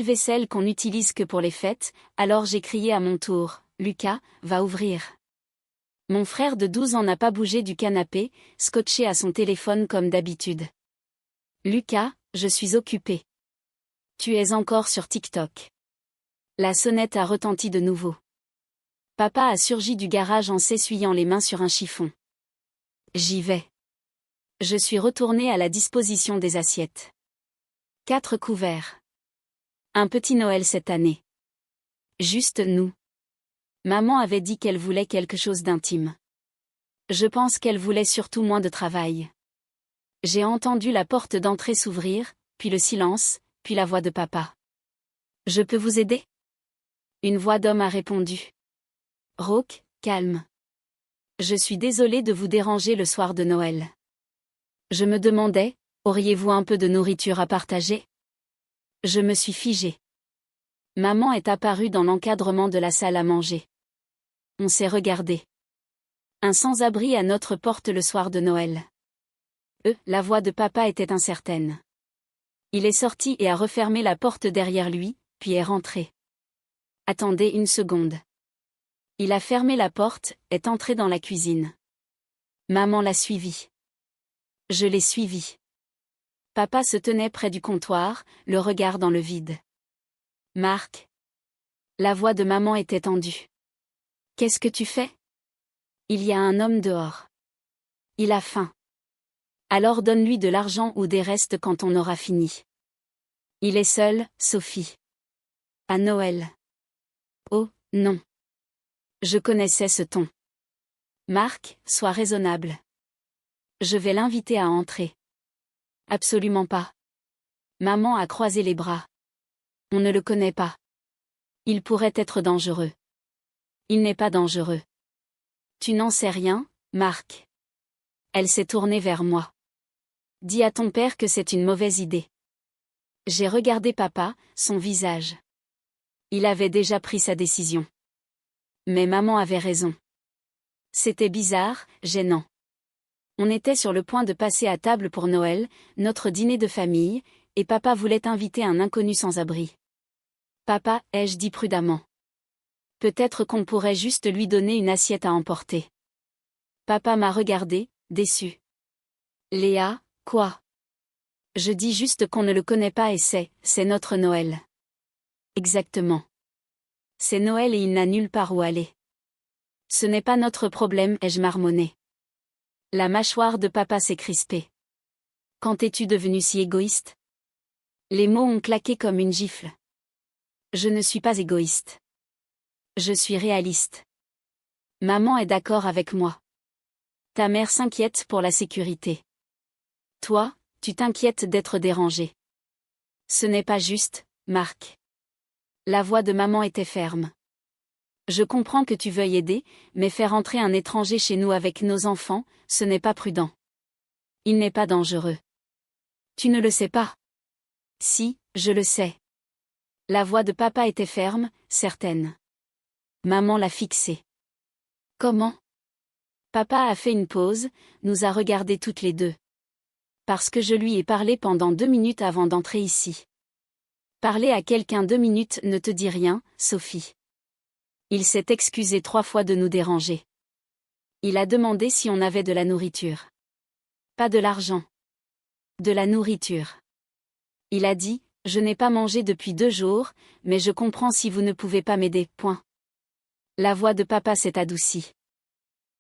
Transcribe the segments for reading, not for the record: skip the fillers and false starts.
Vaisselle qu'on n'utilise que pour les fêtes, alors j'ai crié à mon tour, « Lucas, va ouvrir !» Mon frère de 12 ans n'a pas bougé du canapé, scotché à son téléphone comme d'habitude. « Lucas, je suis occupé. »« Tu es encore sur TikTok. » La sonnette a retenti de nouveau. Papa a surgi du garage en s'essuyant les mains sur un chiffon. « J'y vais. » Je suis retourné à la disposition des assiettes. 4 couverts. Un petit Noël cette année. Juste nous. Maman avait dit qu'elle voulait quelque chose d'intime. Je pense qu'elle voulait surtout moins de travail. J'ai entendu la porte d'entrée s'ouvrir, puis le silence, puis la voix de papa. « Je peux vous aider ?» Une voix d'homme a répondu. « Rocque, calme. Je suis désolée de vous déranger le soir de Noël. » Je me demandais, auriez-vous un peu de nourriture à partager ? Je me suis figée. Maman est apparue dans l'encadrement de la salle à manger. On s'est regardé. Un sans-abri à notre porte le soir de Noël. La voix de papa était incertaine. Il est sorti et a refermé la porte derrière lui, puis est rentré. Attendez une seconde. Il a fermé la porte, est entré dans la cuisine. Maman l'a suivi. Je l'ai suivi. Papa se tenait près du comptoir, le regard dans le vide. Marc. La voix de maman était tendue. Qu'est-ce que tu fais ? Il y a un homme dehors. Il a faim. Alors donne-lui de l'argent ou des restes quand on aura fini. Il est seul, Sophie. À Noël. Oh, non. Je connaissais ce ton. Marc, sois raisonnable. Je vais l'inviter à entrer. Absolument pas. Maman a croisé les bras. On ne le connaît pas. Il pourrait être dangereux. Il n'est pas dangereux. Tu n'en sais rien, Marc. Elle s'est tournée vers moi. Dis à ton père que c'est une mauvaise idée. J'ai regardé papa, son visage. Il avait déjà pris sa décision. Mais maman avait raison. C'était bizarre, gênant. On était sur le point de passer à table pour Noël, notre dîner de famille, et papa voulait inviter un inconnu sans abri. Papa, ai-je dit prudemment. Peut-être qu'on pourrait juste lui donner une assiette à emporter. Papa m'a regardé, déçu. Léa, quoi ? Je dis juste qu'on ne le connaît pas et c'est notre Noël. Exactement. C'est Noël et il n'a nulle part où aller. Ce n'est pas notre problème, ai-je marmonné. La mâchoire de papa s'est crispée. Quand es-tu devenu si égoïste ? Les mots ont claqué comme une gifle. Je ne suis pas égoïste. Je suis réaliste. Maman est d'accord avec moi. Ta mère s'inquiète pour la sécurité. Toi, tu t'inquiètes d'être dérangé. Ce n'est pas juste, Marc. La voix de maman était ferme. Je comprends que tu veuilles aider, mais faire entrer un étranger chez nous avec nos enfants, ce n'est pas prudent. Il n'est pas dangereux. Tu ne le sais pas. Si, je le sais. La voix de papa était ferme, certaine. Maman l'a fixé. Comment ? Papa a fait une pause, nous a regardés toutes les deux. Parce que je lui ai parlé pendant 2 minutes avant d'entrer ici. Parler à quelqu'un 2 minutes ne te dit rien, Sophie. Il s'est excusé 3 fois de nous déranger. Il a demandé si on avait de la nourriture. Pas de l'argent. De la nourriture. Il a dit, je n'ai pas mangé depuis 2 jours, mais je comprends si vous ne pouvez pas m'aider, point. La voix de papa s'est adoucie.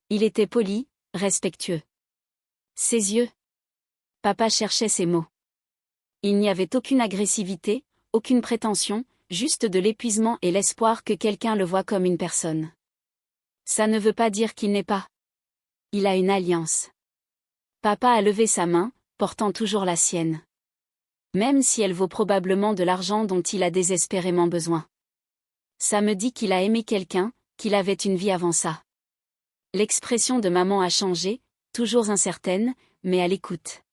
Il était poli, respectueux. Ses yeux. Papa cherchait ses mots. Il n'y avait aucune agressivité, aucune prétention, juste de l'épuisement et l'espoir que quelqu'un le voie comme une personne. Ça ne veut pas dire qu'il n'est pas. Il a une alliance. Papa a levé sa main, portant toujours la sienne. Même si elle vaut probablement de l'argent dont il a désespérément besoin. Ça me dit qu'il a aimé quelqu'un, qu'il avait une vie avant ça. L'expression de maman a changé, toujours incertaine, mais à l'écoute.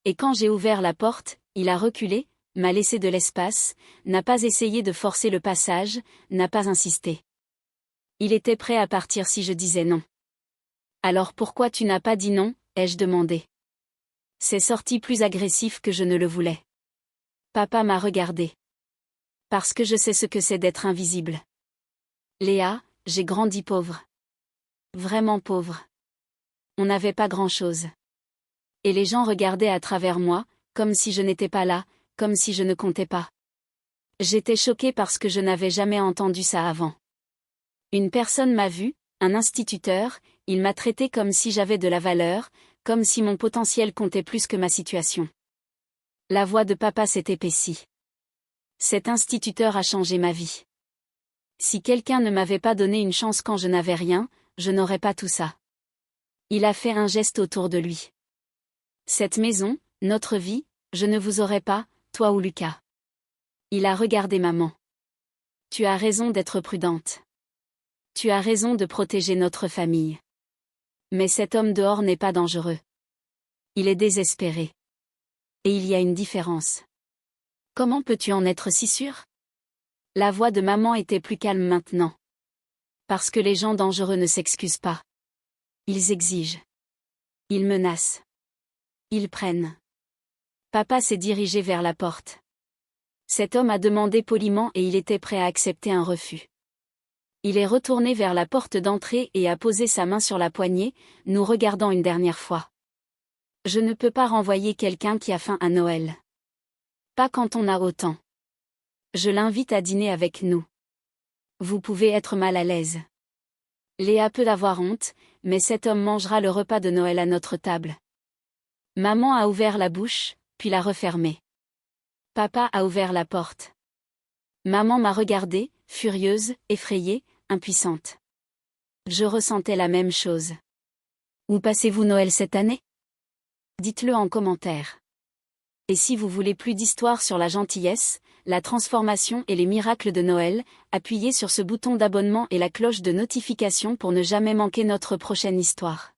Et quand j'ai ouvert la porte, il a reculé, m'a laissé de l'espace, n'a pas essayé de forcer le passage, n'a pas insisté. Il était prêt à partir si je disais non. Alors pourquoi tu n'as pas dit non, ai-je demandé. C'est sorti plus agressif que je ne le voulais. Papa m'a regardé. Parce que je sais ce que c'est d'être invisible. Léa, j'ai grandi pauvre. Vraiment pauvre. On n'avait pas grand-chose. Et les gens regardaient à travers moi, comme si je n'étais pas là, comme si je ne comptais pas. J'étais choquée parce que je n'avais jamais entendu ça avant. Une personne m'a vue, un instituteur, il m'a traité comme si j'avais de la valeur, comme si mon potentiel comptait plus que ma situation. La voix de papa s'est épaissie. Cet instituteur a changé ma vie. Si quelqu'un ne m'avait pas donné une chance quand je n'avais rien, je n'aurais pas tout ça. Il a fait un geste autour de lui. Cette maison, notre vie, je ne vous aurais pas, toi ou Lucas. Il a regardé maman. Tu as raison d'être prudente. Tu as raison de protéger notre famille. Mais cet homme dehors n'est pas dangereux. Il est désespéré. Et il y a une différence. Comment peux-tu en être si sûr? La voix de maman était plus calme maintenant. Parce que les gens dangereux ne s'excusent pas. Ils exigent. Ils menacent. Ils prennent. Papa s'est dirigé vers la porte. Cet homme a demandé poliment et il était prêt à accepter un refus. Il est retourné vers la porte d'entrée et a posé sa main sur la poignée, nous regardant une dernière fois. Je ne peux pas renvoyer quelqu'un qui a faim à Noël. Pas quand on a autant. Je l'invite à dîner avec nous. Vous pouvez être mal à l'aise. Léa peut avoir honte, mais cet homme mangera le repas de Noël à notre table. Maman a ouvert la bouche, puis l'a refermée. Papa a ouvert la porte. Maman m'a regardée, furieuse, effrayée, impuissante. Je ressentais la même chose. Où passez-vous Noël cette année? Dites-le en commentaire. Et si vous voulez plus d'histoires sur la gentillesse, la transformation et les miracles de Noël, appuyez sur ce bouton d'abonnement et la cloche de notification pour ne jamais manquer notre prochaine histoire.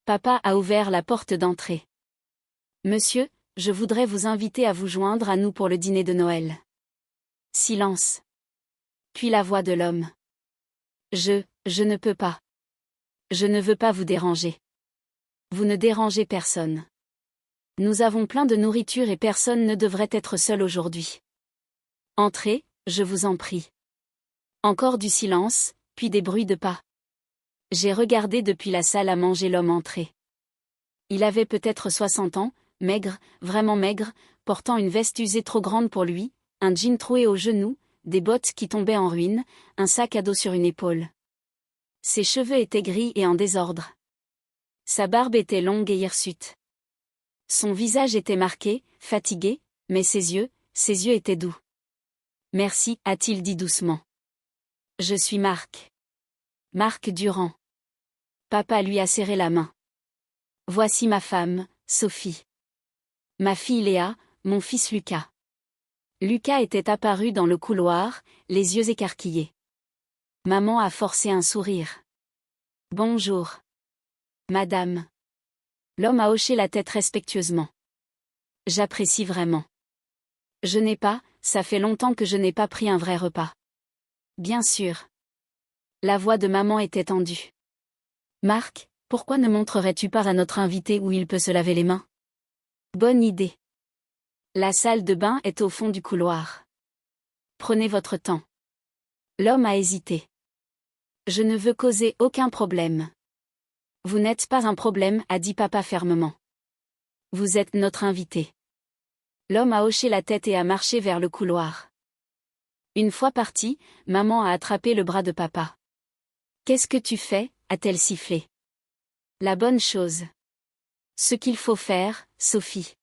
Papa a ouvert la porte d'entrée. Monsieur, je voudrais vous inviter à vous joindre à nous pour le dîner de Noël. Silence. Puis la voix de l'homme. Je ne peux pas. Je ne veux pas vous déranger. Vous ne dérangez personne. Nous avons plein de nourriture et personne ne devrait être seul aujourd'hui. Entrez, je vous en prie. Encore du silence, puis des bruits de pas. J'ai regardé depuis la salle à manger l'homme entrer. Il avait peut-être 60 ans, maigre, vraiment maigre, portant une veste usée trop grande pour lui, un jean troué aux genoux, des bottes qui tombaient en ruine, un sac à dos sur une épaule. Ses cheveux étaient gris et en désordre. Sa barbe était longue et hirsute. Son visage était marqué, fatigué, mais ses yeux étaient doux. Merci, a-t-il dit doucement. Je suis Marc. Marc Durand. Papa lui a serré la main. Voici ma femme, Sophie. Ma fille Léa, mon fils Lucas. Lucas était apparu dans le couloir, les yeux écarquillés. Maman a forcé un sourire. Bonjour. Madame. L'homme a hoché la tête respectueusement. J'apprécie vraiment. Ça fait longtemps que je n'ai pas pris un vrai repas. Bien sûr. La voix de maman était tendue. Marc, pourquoi ne montrerais-tu pas à notre invité où il peut se laver les mains? Bonne idée. La salle de bain est au fond du couloir. Prenez votre temps. L'homme a hésité. Je ne veux causer aucun problème. Vous n'êtes pas un problème, a dit papa fermement. Vous êtes notre invité. L'homme a hoché la tête et a marché vers le couloir. Une fois parti, maman a attrapé le bras de papa. Qu'est-ce que tu fais, a-t-elle sifflé. La bonne chose. Ce qu'il faut faire, Sophie.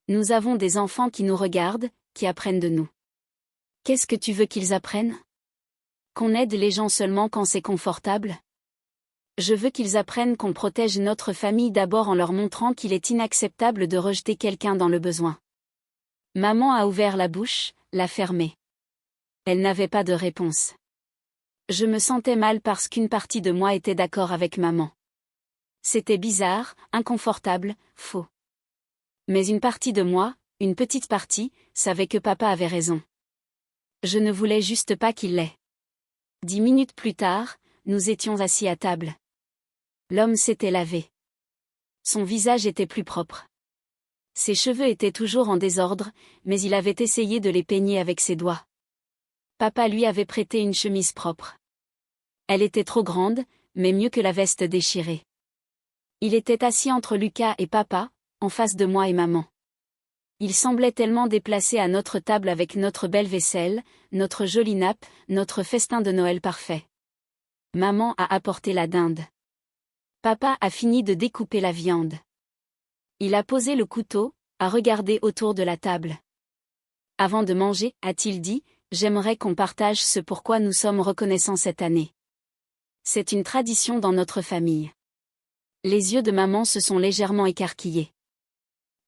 Nous avons des enfants qui nous regardent, qui apprennent de nous. Qu'est-ce que tu veux qu'ils apprennent? Qu'on aide les gens seulement quand c'est confortable? Je veux qu'ils apprennent qu'on protège notre famille d'abord en leur montrant qu'il est inacceptable de rejeter quelqu'un dans le besoin. Maman a ouvert la bouche, l'a fermée. Elle n'avait pas de réponse. Je me sentais mal parce qu'une partie de moi était d'accord avec maman. C'était bizarre, inconfortable, faux. Mais une partie de moi, une petite partie, savait que papa avait raison. Je ne voulais juste pas qu'il l'ait. 10 minutes plus tard, nous étions assis à table. L'homme s'était lavé. Son visage était plus propre. Ses cheveux étaient toujours en désordre, mais il avait essayé de les peigner avec ses doigts. Papa lui avait prêté une chemise propre. Elle était trop grande, mais mieux que la veste déchirée. Il était assis entre Lucas et papa, en face de moi et maman. Il semblait tellement déplacé à notre table avec notre belle vaisselle, notre jolie nappe, notre festin de Noël parfait. Maman a apporté la dinde. Papa a fini de découper la viande. Il a posé le couteau, a regardé autour de la table. Avant de manger, a-t-il dit, j'aimerais qu'on partage ce pourquoi nous sommes reconnaissants cette année. C'est une tradition dans notre famille. Les yeux de maman se sont légèrement écarquillés.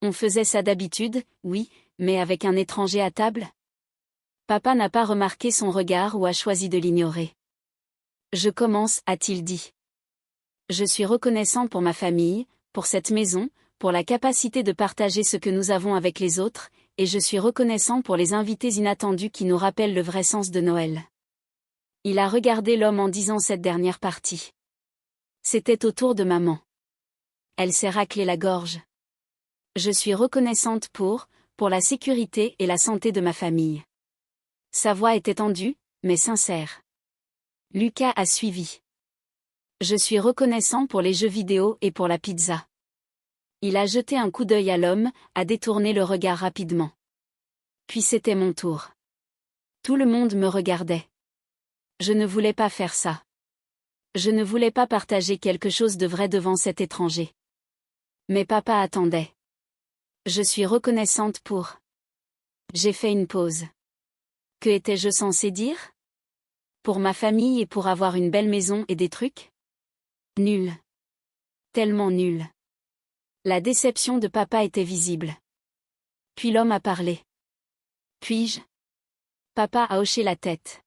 On faisait ça d'habitude, oui, mais avec un étranger à table? Papa n'a pas remarqué son regard ou a choisi de l'ignorer. Je commence, a-t-il dit. Je suis reconnaissant pour ma famille, pour cette maison, pour la capacité de partager ce que nous avons avec les autres, et je suis reconnaissant pour les invités inattendus qui nous rappellent le vrai sens de Noël. Il a regardé l'homme en disant cette dernière partie. C'était au tour de maman. Elle s'est raclé la gorge. Je suis reconnaissante pour la sécurité et la santé de ma famille. Sa voix était tendue, mais sincère. Lucas a suivi. Je suis reconnaissant pour les jeux vidéo et pour la pizza. Il a jeté un coup d'œil à l'homme, a détourné le regard rapidement. Puis c'était mon tour. Tout le monde me regardait. Je ne voulais pas faire ça. Je ne voulais pas partager quelque chose de vrai devant cet étranger. Mais papa attendait. Je suis reconnaissante pour. J'ai fait une pause. Que étais-je censé dire? Pour ma famille et pour avoir une belle maison et des trucs? Nul. Tellement nul. La déception de papa était visible. Puis l'homme a parlé. Puis-je? Papa a hoché la tête.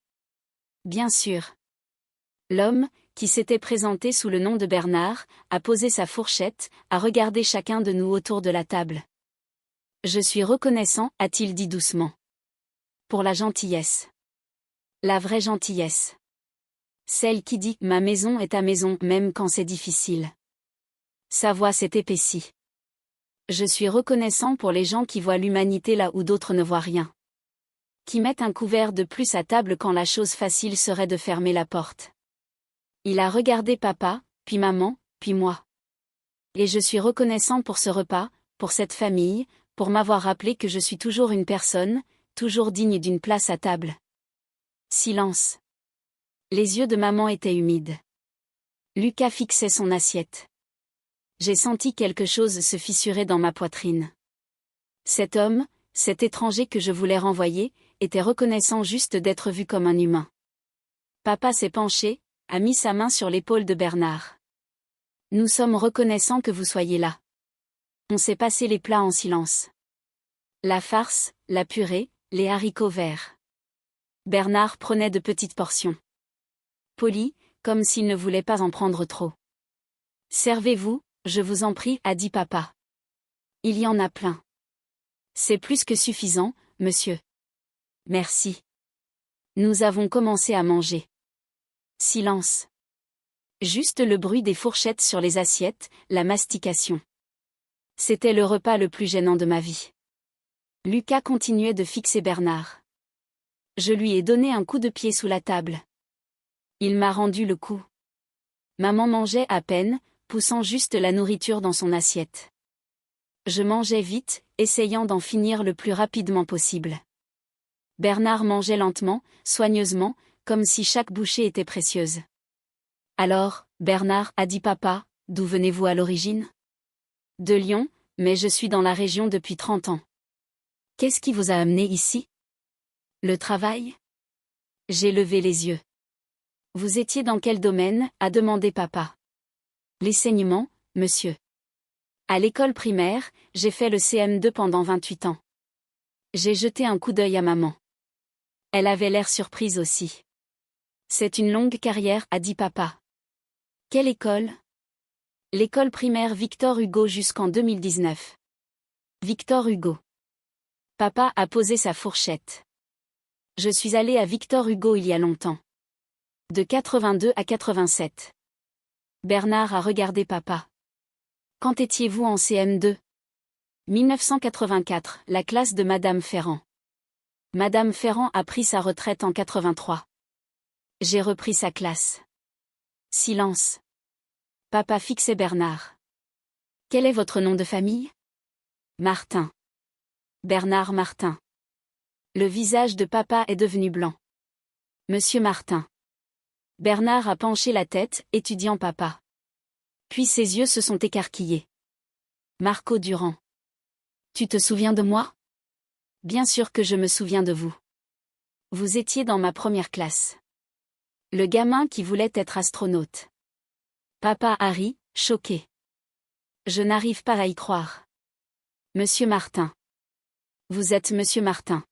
Bien sûr. L'homme, qui s'était présenté sous le nom de Bernard, a posé sa fourchette, a regardé chacun de nous autour de la table. Je suis reconnaissant, a-t-il dit doucement. Pour la gentillesse. La vraie gentillesse. Celle qui dit « ma maison est ta maison » même quand c'est difficile. Sa voix s'est épaissie. Je suis reconnaissant pour les gens qui voient l'humanité là où d'autres ne voient rien. Qui mettent un couvert de plus à table quand la chose facile serait de fermer la porte. Il a regardé papa, puis maman, puis moi. Et je suis reconnaissant pour ce repas, pour cette famille, pour m'avoir rappelé que je suis toujours une personne, toujours digne d'une place à table. Silence. Les yeux de maman étaient humides. Lucas fixait son assiette. J'ai senti quelque chose se fissurer dans ma poitrine. Cet homme, cet étranger que je voulais renvoyer, était reconnaissant juste d'être vu comme un humain. Papa s'est penché, a mis sa main sur l'épaule de Bernard. Nous sommes reconnaissants que vous soyez là. On s'est passé les plats en silence. La farce, la purée, les haricots verts. Bernard prenait de petites portions. Poli, comme s'il ne voulait pas en prendre trop. Servez-vous, je vous en prie, a dit papa. Il y en a plein. C'est plus que suffisant, monsieur. Merci. Nous avons commencé à manger. Silence. Juste le bruit des fourchettes sur les assiettes, la mastication. C'était le repas le plus gênant de ma vie. Lucas continuait de fixer Bernard. Je lui ai donné un coup de pied sous la table. Il m'a rendu le coup. Maman mangeait à peine, poussant juste la nourriture dans son assiette. Je mangeais vite, essayant d'en finir le plus rapidement possible. Bernard mangeait lentement, soigneusement, comme si chaque bouchée était précieuse. Alors, Bernard, a dit papa, d'où venez-vous à l'origine? De Lyon, mais je suis dans la région depuis 30 ans. Qu'est-ce qui vous a amené ici? Le travail? J'ai levé les yeux. Vous étiez dans quel domaine? A demandé papa. L'enseignement, monsieur. À l'école primaire, j'ai fait le CM2 pendant 28 ans. J'ai jeté un coup d'œil à maman. Elle avait l'air surprise aussi. C'est une longue carrière, a dit papa. Quelle école? L'école primaire Victor Hugo jusqu'en 2019. Victor Hugo. Papa a posé sa fourchette. Je suis allé à Victor Hugo il y a longtemps. De 82 à 87. Bernard a regardé papa. Quand étiez-vous en CM2? 1984, la classe de Madame Ferrand. Madame Ferrand a pris sa retraite en 83. J'ai repris sa classe. Silence. Papa fixait Bernard. Quel est votre nom de famille? Martin. Bernard Martin. Le visage de papa est devenu blanc. Monsieur Martin. Bernard a penché la tête, étudiant papa. Puis ses yeux se sont écarquillés. Marco Durand. Tu te souviens de moi? Bien sûr que je me souviens de vous. Vous étiez dans ma première classe. Le gamin qui voulait être astronaute. Papa a ri, choqué. Je n'arrive pas à y croire. Monsieur Martin. Vous êtes Monsieur Martin.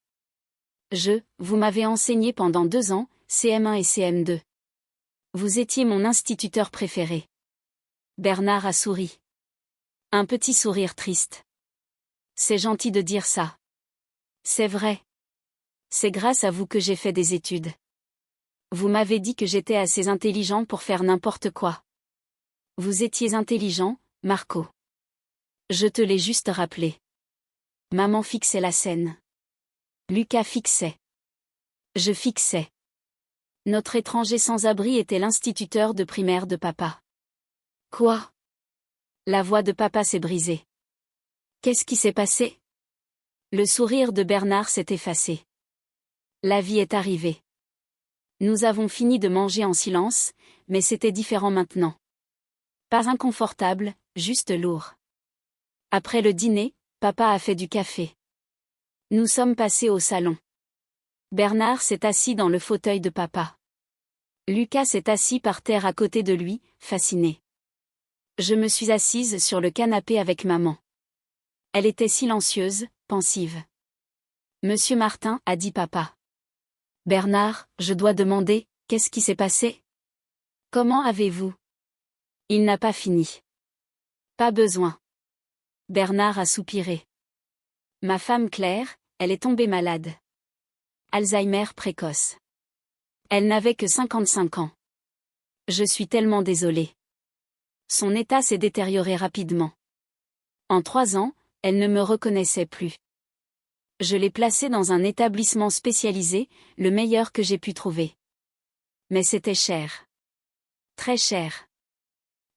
Vous m'avez enseigné pendant 2 ans, CM1 et CM2. Vous étiez mon instituteur préféré. Bernard a souri. Un petit sourire triste. C'est gentil de dire ça. C'est vrai. C'est grâce à vous que j'ai fait des études. Vous m'avez dit que j'étais assez intelligent pour faire n'importe quoi. Vous étiez intelligent, Marco. Je te l'ai juste rappelé. Maman fixait la scène. Lucas fixait. Je fixais. Notre étranger sans abri était l'instituteur de primaire de papa. Quoi? La voix de papa s'est brisée. Qu'est-ce qui s'est passé? Le sourire de Bernard s'est effacé. La vie est arrivée. Nous avons fini de manger en silence, mais c'était différent maintenant. Pas inconfortable, juste lourd. Après le dîner, papa a fait du café. Nous sommes passés au salon. Bernard s'est assis dans le fauteuil de papa. Lucas s'est assis par terre à côté de lui, fasciné. Je me suis assise sur le canapé avec maman. Elle était silencieuse, pensive. Monsieur Martin, a dit papa. Bernard, je dois demander, qu'est-ce qui s'est passé? Comment avez-vous? Il n'a pas fini. Pas besoin. Bernard a soupiré. Ma femme Claire, elle est tombée malade. Alzheimer précoce. Elle n'avait que 55 ans. Je suis tellement désolée. Son état s'est détérioré rapidement. En 3 ans, elle ne me reconnaissait plus. Je l'ai placée dans un établissement spécialisé, le meilleur que j'ai pu trouver. Mais c'était cher. Très cher.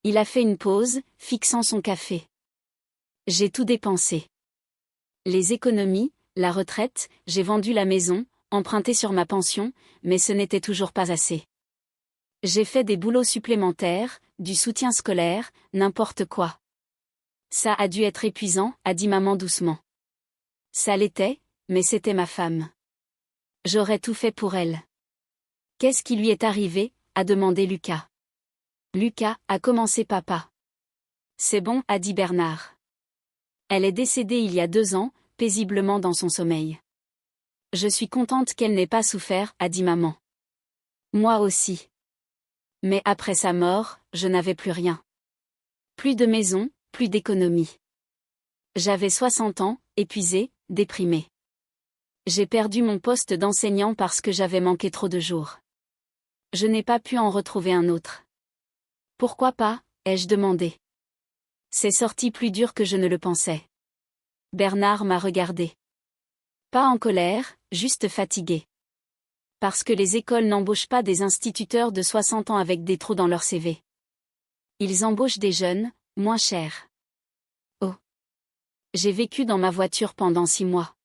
Il a fait une pause, fixant son café. J'ai tout dépensé. Les économies, la retraite, j'ai vendu la maison, emprunté sur ma pension, mais ce n'était toujours pas assez. J'ai fait des boulots supplémentaires, du soutien scolaire, n'importe quoi. Ça a dû être épuisant, a dit maman doucement. Ça l'était, mais c'était ma femme. J'aurais tout fait pour elle. Qu'est-ce qui lui est arrivé? A demandé Lucas. Lucas, a commencé papa. C'est bon, a dit Bernard. Elle est décédée il y a 2 ans, paisiblement dans son sommeil. Je suis contente qu'elle n'ait pas souffert, a dit maman. Moi aussi. Mais après sa mort, je n'avais plus rien. Plus de maison, plus d'économie. J'avais 60 ans, épuisée, déprimée. J'ai perdu mon poste d'enseignant parce que j'avais manqué trop de jours. Je n'ai pas pu en retrouver un autre. Pourquoi pas, ai-je demandé. C'est sorti plus dur que je ne le pensais. Bernard m'a regardé. Pas en colère, juste fatigué. Parce que les écoles n'embauchent pas des instituteurs de 60 ans avec des trous dans leur CV. Ils embauchent des jeunes, moins chers. Oh. J'ai vécu dans ma voiture pendant 6 mois.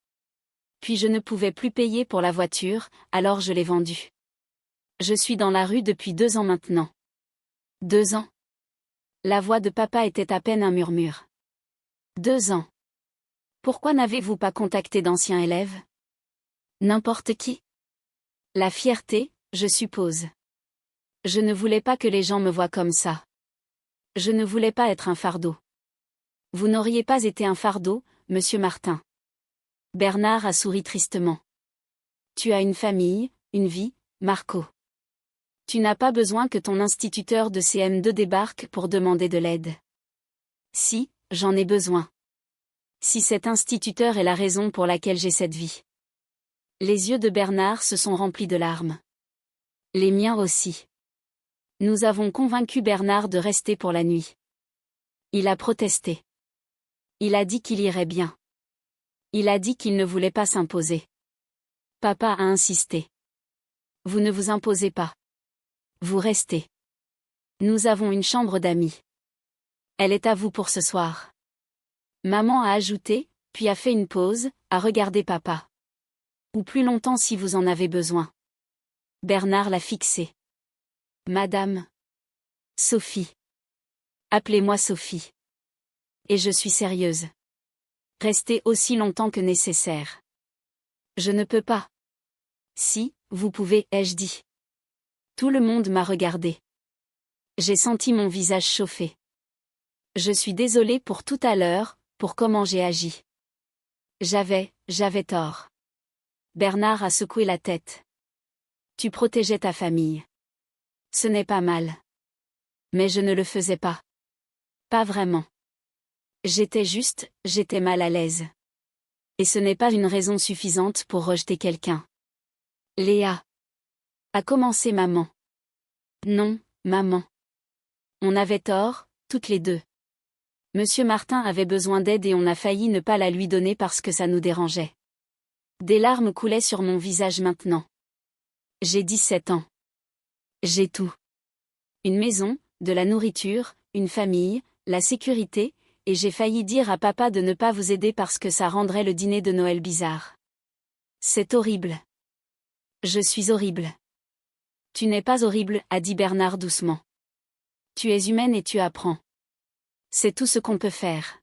Puis je ne pouvais plus payer pour la voiture, alors je l'ai vendue. Je suis dans la rue depuis 2 ans maintenant. 2 ans. La voix de papa était à peine un murmure. 2 ans. Pourquoi n'avez-vous pas contacté d'anciens élèves? N'importe qui. La fierté, je suppose. Je ne voulais pas que les gens me voient comme ça. Je ne voulais pas être un fardeau. Vous n'auriez pas été un fardeau, monsieur Martin. Bernard a souri tristement. Tu as une famille, une vie, Marco. Tu n'as pas besoin que ton instituteur de CM2 débarque pour demander de l'aide. Si, j'en ai besoin. Si cet instituteur est la raison pour laquelle j'ai cette vie. Les yeux de Bernard se sont remplis de larmes. Les miens aussi. Nous avons convaincu Bernard de rester pour la nuit. Il a protesté. Il a dit qu'il irait bien. Il a dit qu'il ne voulait pas s'imposer. Papa a insisté. Vous ne vous imposez pas. Vous restez. Nous avons une chambre d'amis. Elle est à vous pour ce soir. Maman a ajouté, puis a fait une pause, a regardé papa. Ou plus longtemps si vous en avez besoin. Bernard l'a fixé. Madame. Sophie. Appelez-moi Sophie. Et je suis sérieuse. Restez aussi longtemps que nécessaire. Je ne peux pas. Si, vous pouvez, ai-je dit. Tout le monde m'a regardé. J'ai senti mon visage chauffer. Je suis désolée pour tout à l'heure, pour comment j'ai agi. J'avais tort. Bernard a secoué la tête. Tu protégeais ta famille. Ce n'est pas mal. Mais je ne le faisais pas. Pas vraiment. J'étais mal à l'aise. Et ce n'est pas une raison suffisante pour rejeter quelqu'un. Léa. A commencé maman. Non, maman. On avait tort, toutes les deux. Monsieur Martin avait besoin d'aide et on a failli ne pas la lui donner parce que ça nous dérangeait. Des larmes coulaient sur mon visage maintenant. J'ai 17 ans. J'ai tout. Une maison, de la nourriture, une famille, la sécurité, et j'ai failli dire à papa de ne pas vous aider parce que ça rendrait le dîner de Noël bizarre. C'est horrible. Je suis horrible. Tu n'es pas horrible, a dit Bernard doucement. Tu es humaine et tu apprends. C'est tout ce qu'on peut faire.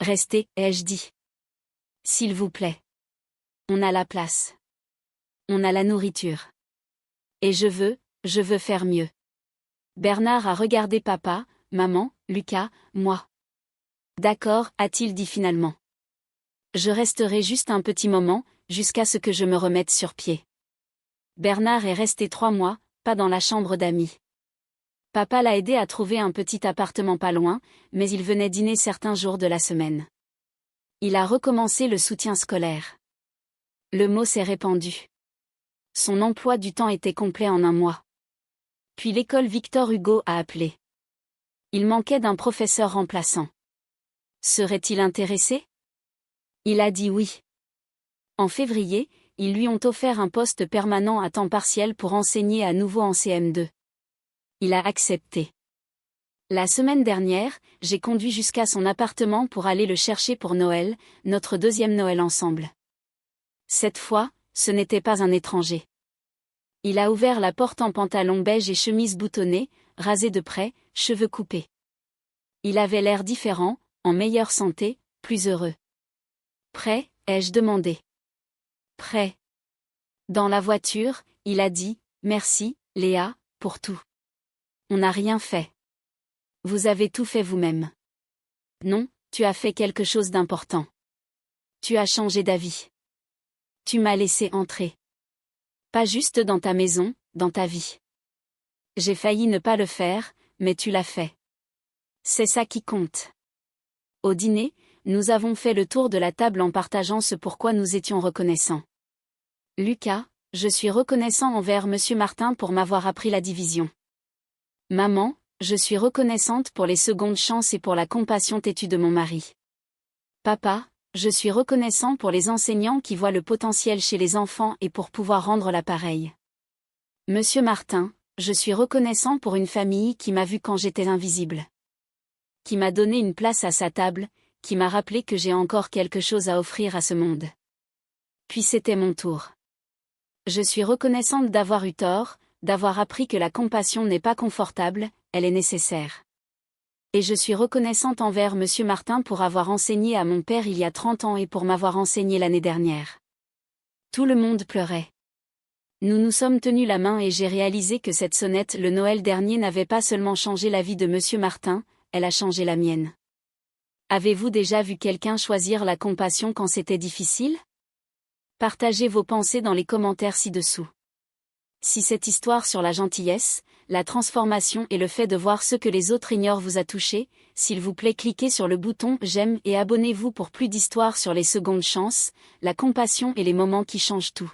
Restez, ai-je dit. S'il vous plaît. On a la place. On a la nourriture. Et je veux faire mieux. Bernard a regardé papa, maman, Lucas, moi. D'accord, a-t-il dit finalement. Je resterai juste un petit moment, jusqu'à ce que je me remette sur pied. Bernard est resté 3 mois, pas dans la chambre d'amis. Papa l'a aidé à trouver un petit appartement pas loin, mais il venait dîner certains jours de la semaine. Il a recommencé le soutien scolaire. Le mot s'est répandu. Son emploi du temps était complet en 1 mois. Puis l'école Victor Hugo a appelé. Il manquait d'un professeur remplaçant. Serait-il intéressé? Il a dit oui. En février, ils lui ont offert un poste permanent à temps partiel pour enseigner à nouveau en CM2. Il a accepté. La semaine dernière, j'ai conduit jusqu'à son appartement pour aller le chercher pour Noël, notre 2e Noël ensemble. Cette fois, ce n'était pas un étranger. Il a ouvert la porte en pantalon beige et chemise boutonnée, rasé de près, cheveux coupés. Il avait l'air différent, en meilleure santé, plus heureux. Prêt, ai-je demandé. Prêt. Dans la voiture, il a dit, merci, Léa, pour tout. On n'a rien fait. Vous avez tout fait vous-même. Non, tu as fait quelque chose d'important. Tu as changé d'avis. Tu m'as laissé entrer. Pas juste dans ta maison, dans ta vie. J'ai failli ne pas le faire, mais tu l'as fait. C'est ça qui compte. Au dîner, nous avons fait le tour de la table en partageant ce pourquoi nous étions reconnaissants. Lucas, je suis reconnaissant envers Monsieur Martin pour m'avoir appris la division. Maman, je suis reconnaissante pour les secondes chances et pour la compassion têtue de mon mari. Papa, je suis reconnaissant pour les enseignants qui voient le potentiel chez les enfants et pour pouvoir rendre l'appareil. Monsieur Martin, je suis reconnaissant pour une famille qui m'a vu quand j'étais invisible. Qui m'a donné une place à sa table, qui m'a rappelé que j'ai encore quelque chose à offrir à ce monde. Puis c'était mon tour. Je suis reconnaissante d'avoir eu tort, d'avoir appris que la compassion n'est pas confortable, elle est nécessaire. Et je suis reconnaissante envers Monsieur Martin pour avoir enseigné à mon père il y a 30 ans et pour m'avoir enseigné l'année dernière. Tout le monde pleurait. Nous nous sommes tenus la main et j'ai réalisé que cette sonnette le Noël dernier n'avait pas seulement changé la vie de Monsieur Martin, elle a changé la mienne. Avez-vous déjà vu quelqu'un choisir la compassion quand c'était difficile? Partagez vos pensées dans les commentaires ci-dessous. Si cette histoire sur la gentillesse, la transformation et le fait de voir ce que les autres ignorent vous a touché, s'il vous plaît cliquez sur le bouton j'aime et abonnez-vous pour plus d'histoires sur les secondes chances, la compassion et les moments qui changent tout.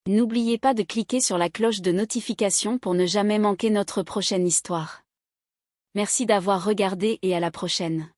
N'oubliez pas de cliquer sur la cloche de notification pour ne jamais manquer notre prochaine histoire. Merci d'avoir regardé et à la prochaine.